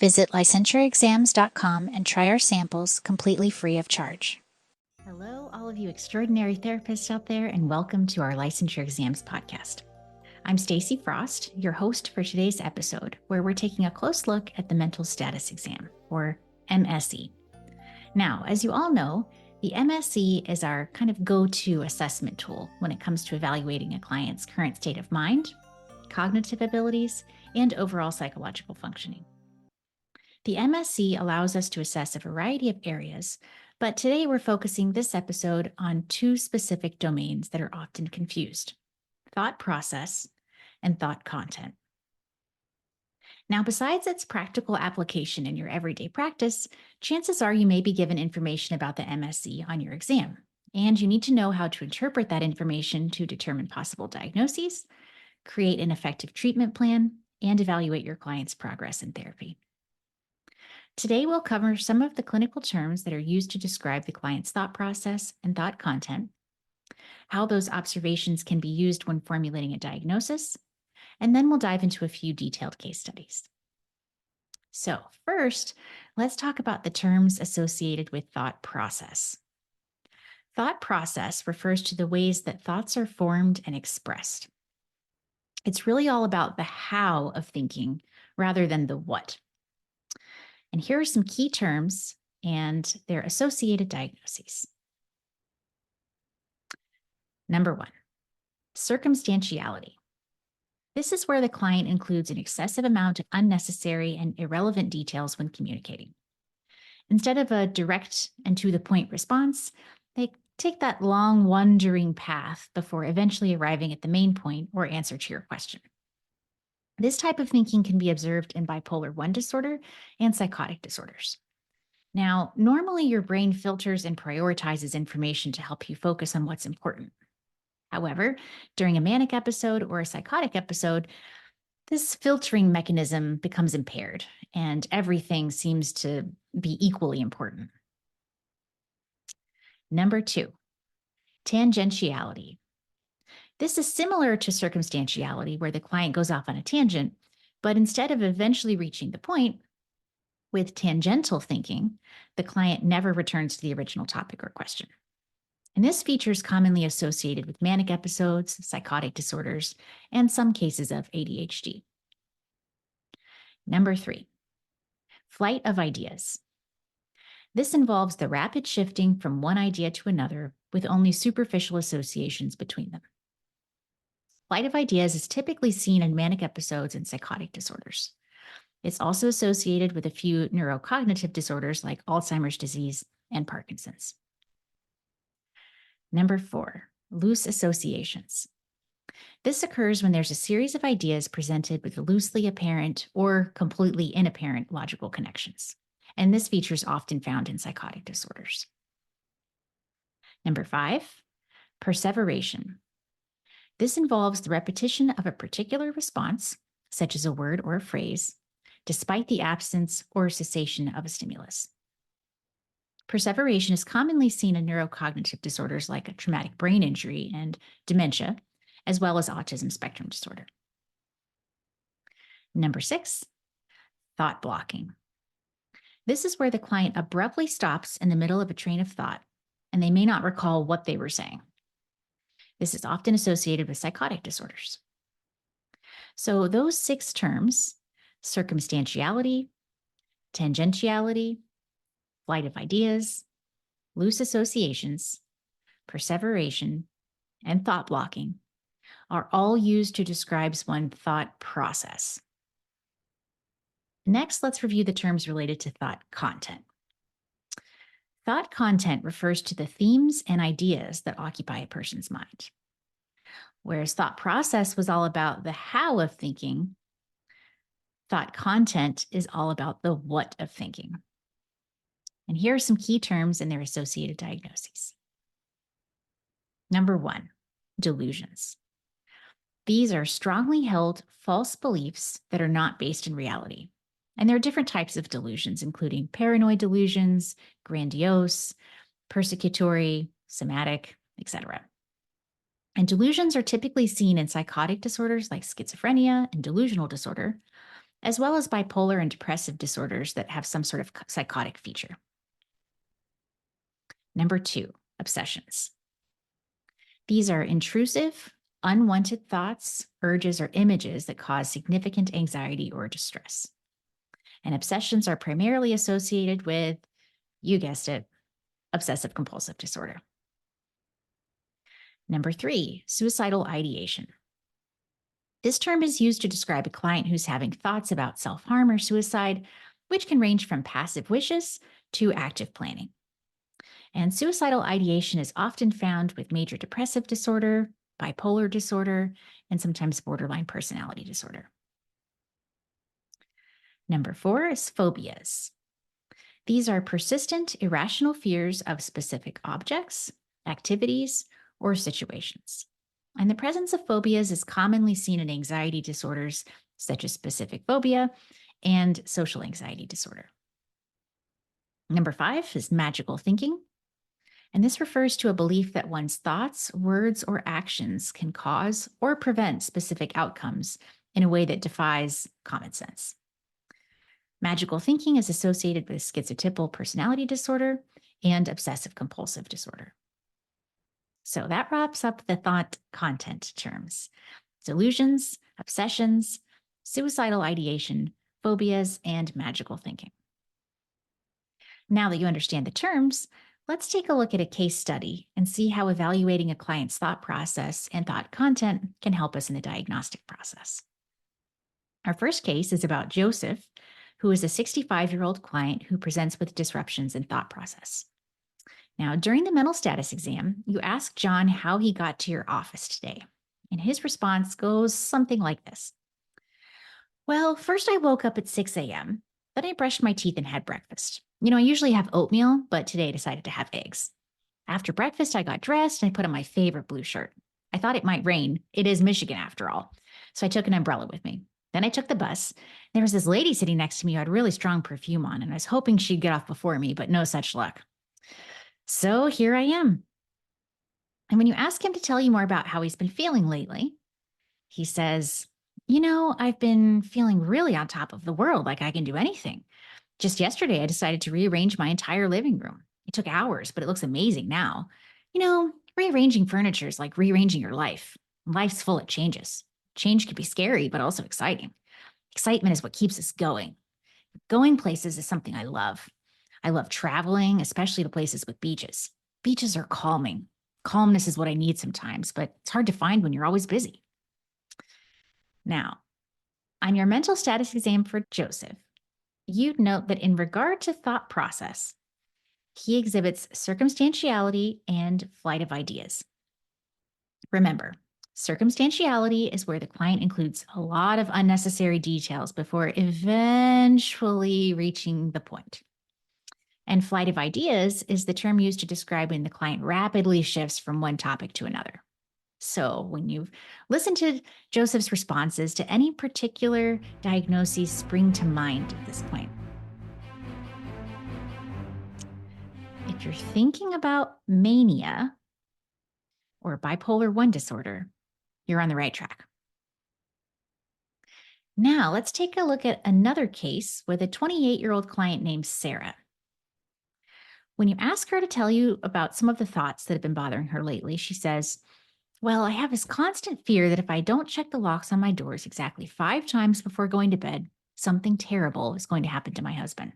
Visit licensureexams.com and try our samples completely free of charge. Hello, all of you extraordinary therapists out there, and welcome to our Licensure Exams podcast. I'm Stacy Frost, your host for today's episode, where we're taking a close look at the Mental Status Exam, or MSE. Now, as you all know, the MSE is our kind of go-to assessment tool when it comes to evaluating a client's current state of mind, cognitive abilities, and overall psychological functioning. The MSE allows us to assess a variety of areas, but today we're focusing this episode on two specific domains that are often confused: thought process and thought content. Now, besides its practical application in your everyday practice, chances are you may be given information about the MSE on your exam, and you need to know how to interpret that information to determine possible diagnoses, create an effective treatment plan, and evaluate your client's progress in therapy. Today, we'll cover some of the clinical terms that are used to describe the client's thought process and thought content, how those observations can be used when formulating a diagnosis, and then we'll dive into a few detailed case studies. So first, let's talk about the terms associated with thought process. Thought process refers to the ways that thoughts are formed and expressed. It's really all about the how of thinking rather than the what. And here are some key terms and their associated diagnoses. Number 1, circumstantiality. This is where the client includes an excessive amount of unnecessary and irrelevant details when communicating. Instead of a direct and to-the-point response, they take that long, wandering path before eventually arriving at the main point or answer to your question. This type of thinking can be observed in bipolar 1 disorder and psychotic disorders. Now, normally your brain filters and prioritizes information to help you focus on what's important. However, during a manic episode or a psychotic episode, this filtering mechanism becomes impaired and everything seems to be equally important. Number 2, tangentiality. This is similar to circumstantiality, where the client goes off on a tangent, but instead of eventually reaching the point, with tangential thinking, the client never returns to the original topic or question. And this feature is commonly associated with manic episodes, psychotic disorders, and some cases of ADHD. Number 3, flight of ideas. This involves the rapid shifting from one idea to another with only superficial associations between them. Flight of ideas is typically seen in manic episodes and psychotic disorders. It's also associated with a few neurocognitive disorders like Alzheimer's disease and Parkinson's. Number 4, loose associations. This occurs when there's a series of ideas presented with loosely apparent or completely inapparent logical connections. And this feature is often found in psychotic disorders. Number 5, perseveration. This involves the repetition of a particular response, such as a word or a phrase, despite the absence or cessation of a stimulus. Perseveration is commonly seen in neurocognitive disorders like a traumatic brain injury and dementia, as well as autism spectrum disorder. Number 6, thought blocking. This is where the client abruptly stops in the middle of a train of thought, and they may not recall what they were saying. This is often associated with psychotic disorders. So those 6 terms, circumstantiality, tangentiality, flight of ideas, loose associations, perseveration, and thought blocking, are all used to describe one thought process. Next, let's review the terms related to thought content. Thought content refers to the themes and ideas that occupy a person's mind. Whereas thought process was all about the how of thinking, thought content is all about the what of thinking. And here are some key terms and their associated diagnoses. Number 1, delusions. These are strongly held false beliefs that are not based in reality. And there are different types of delusions, including paranoid delusions, grandiose, persecutory, somatic, etc. And delusions are typically seen in psychotic disorders like schizophrenia and delusional disorder, as well as bipolar and depressive disorders that have some sort of psychotic feature. Number 2, obsessions. These are intrusive, unwanted thoughts, urges, or images that cause significant anxiety or distress. And obsessions are primarily associated with, you guessed it, obsessive compulsive disorder. Number 3, suicidal ideation. This term is used to describe a client who's having thoughts about self-harm or suicide, which can range from passive wishes to active planning. And suicidal ideation is often found with major depressive disorder, bipolar disorder, and sometimes borderline personality disorder. Number 4 is phobias. These are persistent, irrational fears of specific objects, activities, or situations. And the presence of phobias is commonly seen in anxiety disorders such as specific phobia and social anxiety disorder. Number 5 is magical thinking. And this refers to a belief that one's thoughts, words, or actions can cause or prevent specific outcomes in a way that defies common sense. Magical thinking is associated with schizotypal personality disorder and obsessive compulsive disorder. So that wraps up the thought content terms: delusions, obsessions, suicidal ideation, phobias, and magical thinking. Now that you understand the terms, let's take a look at a case study and see how evaluating a client's thought process and thought content can help us in the diagnostic process. Our first case is about Joseph, who is a 65-year-old client who presents with disruptions in thought process. Now, during the mental status exam, you ask John how he got to your office today, and his response goes something like this. Well, first I woke up at 6 a.m., then I brushed my teeth and had breakfast. I usually have oatmeal, but today I decided to have eggs. After breakfast, I got dressed and I put on my favorite blue shirt. I thought it might rain. It is Michigan after all. So I took an umbrella with me. Then I took the bus. There was this lady sitting next to me who had really strong perfume on, and I was hoping she'd get off before me, but no such luck. So here I am. And when you ask him to tell you more about how he's been feeling lately, he says, I've been feeling really on top of the world, like I can do anything. Just yesterday, I decided to rearrange my entire living room. It took hours, but it looks amazing now. Rearranging furniture is like rearranging your life. Life's full of changes. Change can be scary, but also exciting. Excitement is what keeps us going. Going places is something I love. I love traveling, especially to places with beaches. Beaches are calming. Calmness is what I need sometimes, but it's hard to find when you're always busy. Now, on your mental status exam for Joseph, you'd note that in regard to thought process, he exhibits circumstantiality and flight of ideas. Remember, circumstantiality is where the client includes a lot of unnecessary details before eventually reaching the point. And flight of ideas is the term used to describe when the client rapidly shifts from one topic to another. So when you've listened to Joseph's responses, to any particular diagnoses spring to mind at this point? If you're thinking about mania or bipolar 1 disorder, you're on the right track. Now let's take a look at another case with a 28-year-old client named Sarah. When you ask her to tell you about some of the thoughts that have been bothering her lately, she says, well, I have this constant fear that if I don't check the locks on my doors exactly 5 times before going to bed, something terrible is going to happen to my husband.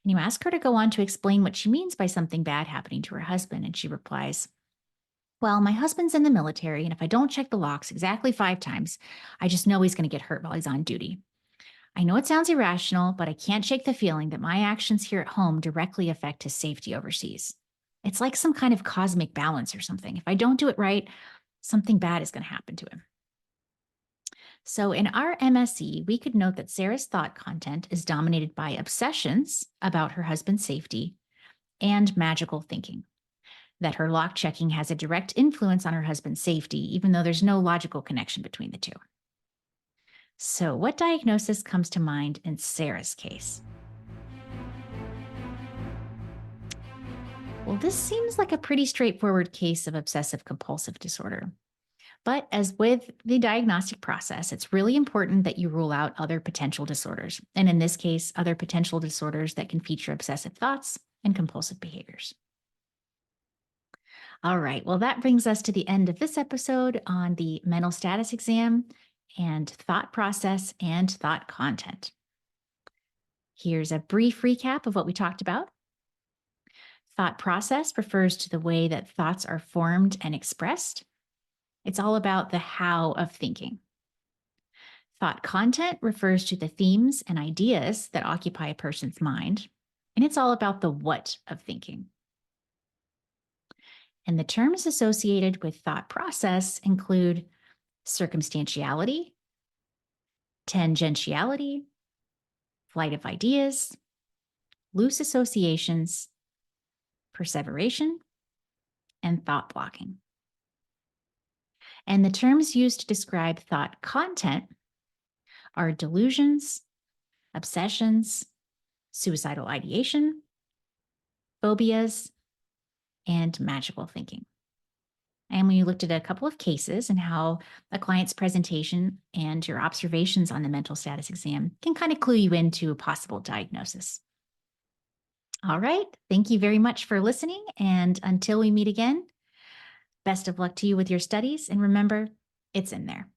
And you ask her to go on to explain what she means by something bad happening to her husband, and she replies, well, my husband's in the military, and if I don't check the locks exactly 5 times, I just know he's going to get hurt while he's on duty. I know it sounds irrational, but I can't shake the feeling that my actions here at home directly affect his safety overseas. It's like some kind of cosmic balance or something. If I don't do it right, something bad is going to happen to him. So in our MSE, we could note that Sarah's thought content is dominated by obsessions about her husband's safety and magical thinking, that her lock checking has a direct influence on her husband's safety, even though there's no logical connection between the two. So what diagnosis comes to mind in Sarah's case? Well, this seems like a pretty straightforward case of obsessive compulsive disorder. But as with the diagnostic process, it's really important that you rule out other potential disorders. And in this case, other potential disorders that can feature obsessive thoughts and compulsive behaviors. All right. Well, that brings us to the end of this episode on the mental status exam and thought process and thought content. Here's a brief recap of what we talked about. Thought process refers to the way that thoughts are formed and expressed. It's all about the how of thinking. Thought content refers to the themes and ideas that occupy a person's mind, and it's all about the what of thinking. And the terms associated with thought process include circumstantiality, tangentiality, flight of ideas, loose associations, perseveration, and thought blocking. And the terms used to describe thought content are delusions, obsessions, suicidal ideation, phobias, and magical thinking. And we looked at a couple of cases and how a client's presentation and your observations on the mental status exam can kind of clue you into a possible diagnosis. All right. Thank you very much for listening. And until we meet again, best of luck to you with your studies. And remember, it's in there.